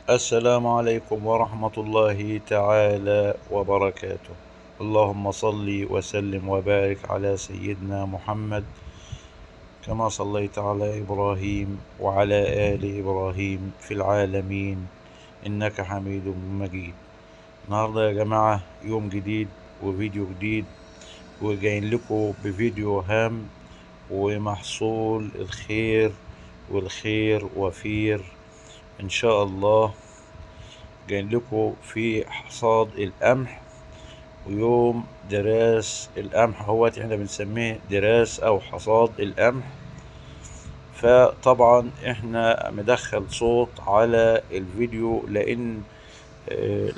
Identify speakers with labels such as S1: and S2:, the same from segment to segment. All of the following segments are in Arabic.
S1: السلام عليكم ورحمة الله تعالى وبركاته. اللهم صل وسلم وبارك على سيدنا محمد كما صليت على إبراهيم وعلى آل إبراهيم في العالمين إنك حميد مجيد. النهاردة يا جماعة يوم جديد وفيديو جديد، وجايين لكم بفيديو هام ومحصول الخير، والخير وفير إن شاء الله. جايين لكم في حصاد القمح ويوم دراس القمح، احنا بنسميه دراس او حصاد القمح. فطبعا احنا مدخل صوت على الفيديو لان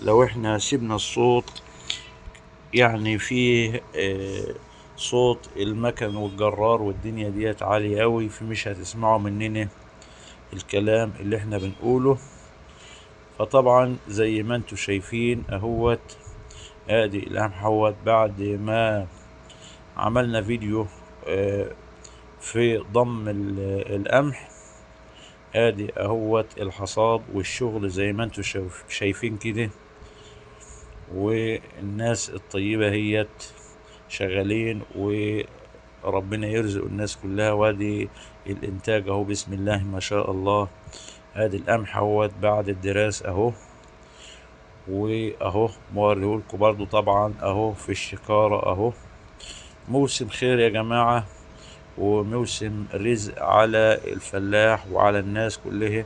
S1: لو احنا سيبنا الصوت يعني فيه صوت المكن والجرار والدنيا ديت عالية اوي، فمش هتسمعوا مننا الكلام اللي احنا بنقوله. فطبعا زي ما انتوا شايفين اهوت ادي القمح اهوت بعد ما عملنا فيديو في ضم القمح. ادي اهوت الحصاد والشغل زي ما انتوا شايفين كده، والناس الطيبة هيت شغالين وربنا يرزق الناس كلها. وادي الانتاج اهو بسم الله ما شاء الله. ادي القمح اهوت بعد الدراس اهو، واهو موريهولكوا برضو طبعا اهو في الشكارة اهو. موسم خير يا جماعة وموسم رزق على الفلاح وعلى الناس كلها،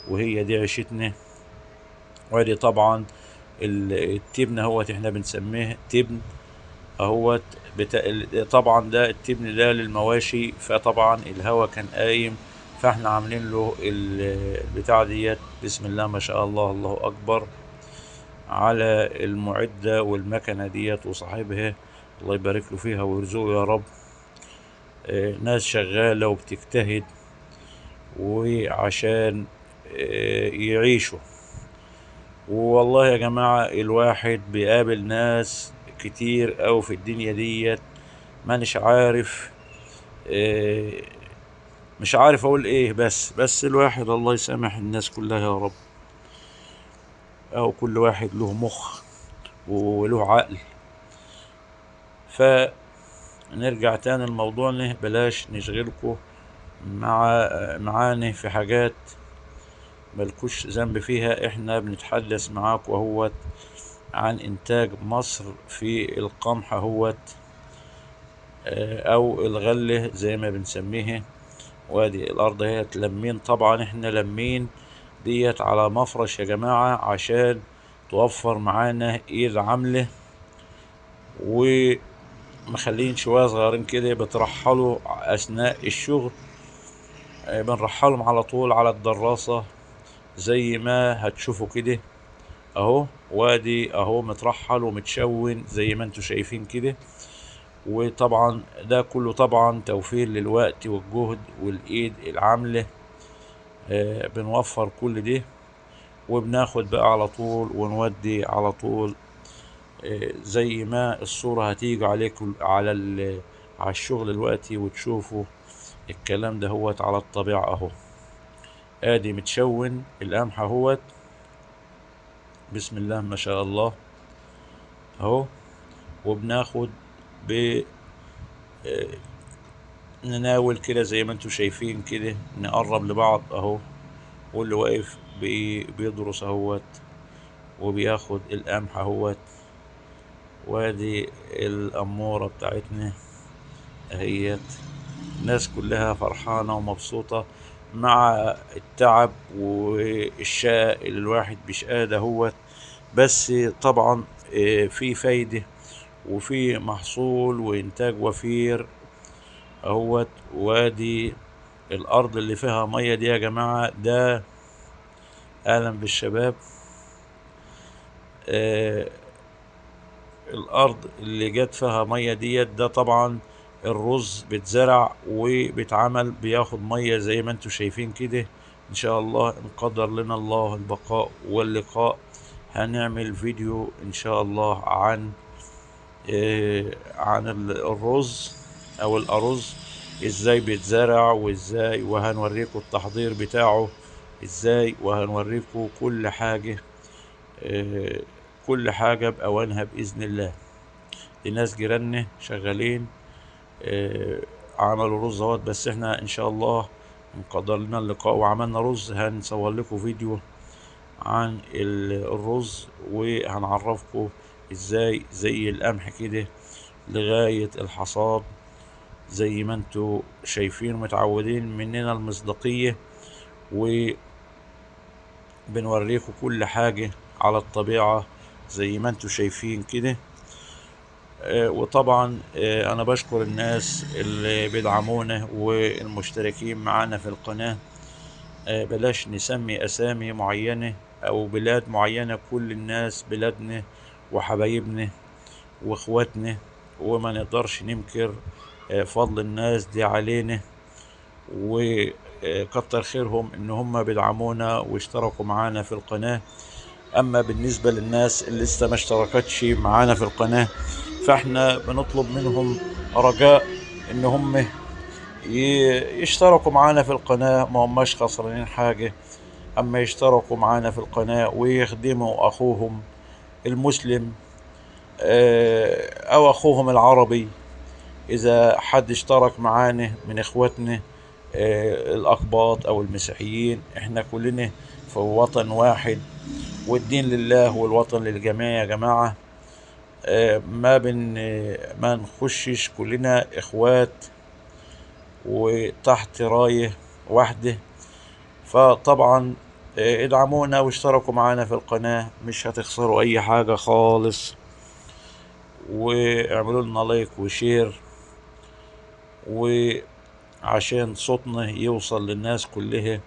S1: وهي دي عيشتنا. وادي طبعا التبن اهوت احنا بنسميه تبن اهوت طبعا ده التبن ده للمواشي، فطبعا الهوا كان قايم فاحنا عاملين له البتاع ديت بسم الله ما شاء الله الله اكبر على المعدة والمكنة ديت وصاحبها، الله يبارك له فيها ويرزقه يا رب. ناس شغالة وبتجتهد وعشان يعيشوا. والله يا جماعة الواحد بيقابل ناس كتير أوي في الدنيا ديت مانيش عارف مش عارف أقول إيه، بس الواحد الله يسامح الناس كلها يا رب، أو كل واحد له مخ وله عقل. فنرجع تاني لموضوعنا، بلاش نشغلكم معانا في حاجات ملكوش ذنب فيها. احنا بنتحدث معاك وهوت عن انتاج مصر في القمح اهوت او الغلة زي ما بنسميه. وادي الارض اهي لمين، طبعا احنا لمين ديت على مفرش يا جماعة عشان توفر معانا ايد عاملة، ومخلين شوية صغيرين كده بترحلوا اثناء الشغل. بنرحلهم على طول على الدراسة زي ما هتشوفوا كده اهو. وادي اهو مترحل ومتشون زي ما انتوا شايفين كده. وطبعا ده كله طبعا توفير للوقت والجهد والايد العاملة. بنوفر كل ده وبناخد بقى على طول ونودي على طول. زي ما الصورة هتيجي عليكم على الشغل دلوقتي وتشوفوا الكلام ده هوت على الطبيعة اهو. ادي متشون القمح اهوت بسم الله ما شاء الله اهو. وبناخد ب نناول كده زي ما انتوا شايفين كده، نقرب لبعض اهو. واللي واقف بيدرس اهوت وبياخد القمح اهوت. وادي الأمورة بتاعتنا اهيت. الناس كلها فرحانة ومبسوطة مع التعب والشقاء اللي الواحد بيشقاه دهوت. بس طبعا في فايدة وفي محصول وإنتاج وفير اهوت. وادي الأرض اللي فيها مية دي يا جماعة ده أهلا بالشباب. الأرض اللي جت فيها مية ديت ده طبعا الرز بيتزرع وبيتعمل بياخد مية زي ما انتوا شايفين كده. ان شاء الله ان قدر لنا الله البقاء واللقاء هنعمل فيديو ان شاء الله عن الرز او الارز ازاي بيتزرع وازاي، وهنوريكم التحضير بتاعه ازاي، وهنوريكم كل حاجة، آه، كل حاجة بأوانها بإذن الله. الناس جيراننا شغالين، آه، عملوا رز اهوت، بس احنا ان شاء الله مقدر لنا اللقاء وعملنا رز. هنصور لكم فيديو عن الرز، وهنعرفكم ازاي زي القمح كده لغاية الحصاد، زي ما انتوا شايفين متعودين مننا المصداقية، وبنوريكم كل حاجة على الطبيعة زي ما انتوا شايفين كده. وطبعا انا بشكر الناس اللي بيدعمونا والمشتركين معانا في القناة. بلاش نسمي اسامي معينة او بلاد معينة، كل الناس بلادنا وحبايبنا واخواتنا، وما نقدرش ننكر فضل الناس دي علينا، وكتر خيرهم ان هم بيدعمونا واشتركوا معانا في القناة. اما بالنسبة للناس اللي لسه ما اشتركتش معانا في القناة، فاحنا بنطلب منهم رجاء ان هم يشتركوا معانا في القناة، ما هماش خسرانين حاجة اما يشتركوا معانا في القناة ويخدموا اخوهم المسلم او اخوهم العربي. اذا حد اشترك معانا من اخواتنا الاقباط او المسيحيين، احنا كلنا في وطن واحد، والدين لله والوطن للجميع يا جماعة. ما نخشش كلنا اخوات وتحت راية واحدة. فطبعا ادعمونا واشتركوا معانا في القناة، مش هتخسروا اي حاجة خالص، واعملوا لنا لايك وشير، وعشان صوتنا يوصل للناس كلها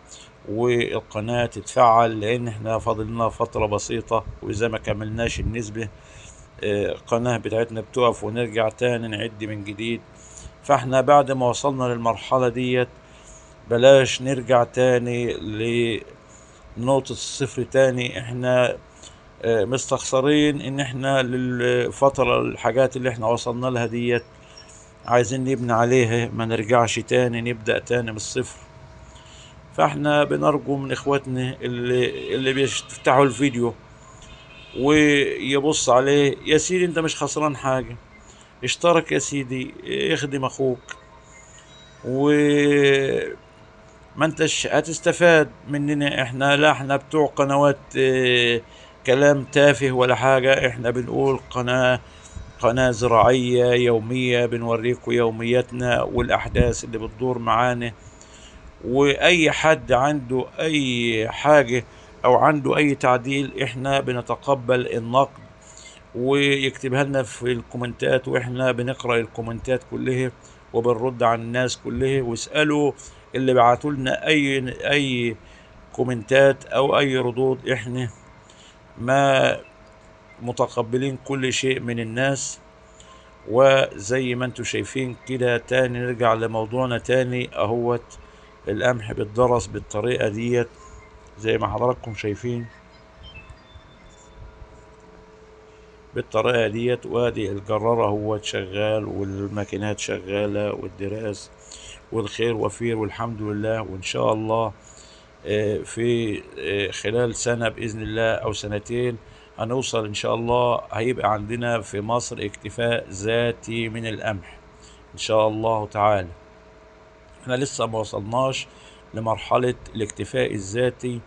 S1: والقناة تتفعل، لان احنا فاضلنا فترة بسيطة، واذا ما كملناش النسبة القناة بتاعتنا بتقف ونرجع تاني نعد من جديد. فاحنا بعد ما وصلنا للمرحلة ديت بلاش نرجع تاني لنقطة الصفر تاني. احنا مستخسرين ان احنا للفترة الحاجات اللي احنا وصلنا لها ديت عايزين نبني عليها، ما نرجعش تاني نبدأ تاني من الصفر. فاحنا بنرجو من اخواتنا اللي بيفتحوا الفيديو ويبص عليه، يا سيدي انت مش خسران حاجة، اشترك يا سيدي، اخدم اخوك، وما انتش هتستفاد مننا احنا. لا احنا بتوع قنوات كلام تافه ولا حاجة، احنا بنقول قناة زراعية يومية، بنوريكم يومياتنا والاحداث اللي بتدور معانا. واي حد عنده اي حاجة او عنده اي تعديل احنا بنتقبل النقد ويكتبها لنا في الكومنتات، واحنا بنقرأ الكومنتات كلها وبنرد على الناس كلها. واسألوا اللي بعتوا لنا اي كومنتات او اي ردود، احنا ما متقبلين كل شيء من الناس. وزي ما انتم شايفين كده، تاني نرجع لموضوعنا تاني اهوت. القمح بيتدرس بالطريقة ديت زي ما حضراتكم شايفين بالطريقة ديت، وادي الجرار هو شغال والماكينات شغالة والدراس، والخير وفير والحمد لله. وان شاء الله في خلال سنة بإذن الله او سنتين هنوصل ان شاء الله، هيبقى عندنا في مصر اكتفاء ذاتي من القمح ان شاء الله تعالى. احنا لسه ما وصلناش لمرحلة الاكتفاء الذاتي،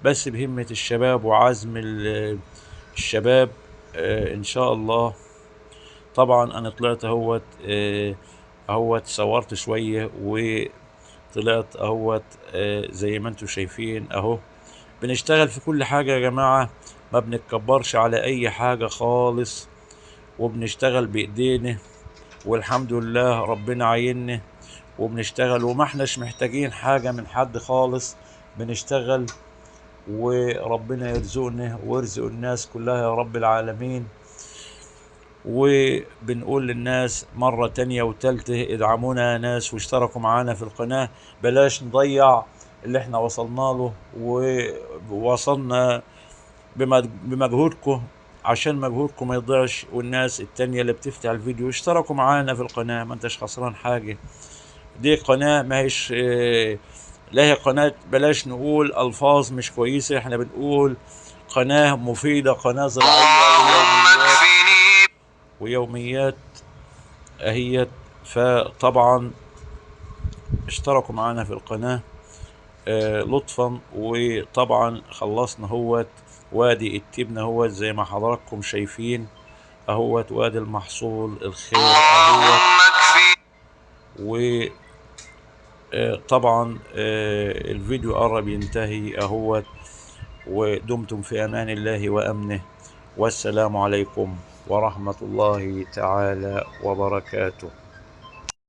S1: بس بهمة الشباب وعزم الشباب ان شاء الله. طبعا انا طلعت اهوت صورت شوية وطلعت اهوت زي ما انتم شايفين اهو. بنشتغل في كل حاجة يا جماعة، ما بنتكبرش على اي حاجة خالص، وبنشتغل بايدينا والحمد لله ربنا عيننا، وبنشتغل وما احناش محتاجين حاجة من حد خالص. بنشتغل وربنا يرزقنا ويرزق الناس كلها يا رب العالمين. وبنقول للناس مرة تانية وتالتة، ادعمونا يا ناس واشتركوا معانا في القناة، بلاش نضيع اللي احنا وصلنا له ووصلنا بمجهودكم، عشان مجهودكم ما يضيعش. والناس التانية اللي بتفتح الفيديو اشتركوا معانا في القناة، ما انتش خسران حاجة. دي قناة ما هيش لا هي قناة، بلاش نقول ألفاظ مش كويسة، احنا بنقول قناة مفيدة، قناة زراعية ويوميات اهيت. فطبعا اشتركوا معنا في القناة لطفا. وطبعا خلصنا هوت وادي التبنة هوت زي ما حضراتكم شايفين اهوت، وادي المحصول الخير اهوت. وطبعا الفيديو قرب ينتهي اهوت. ودمتم في امان الله وامنه، والسلام عليكم ورحمة الله تعالى وبركاته.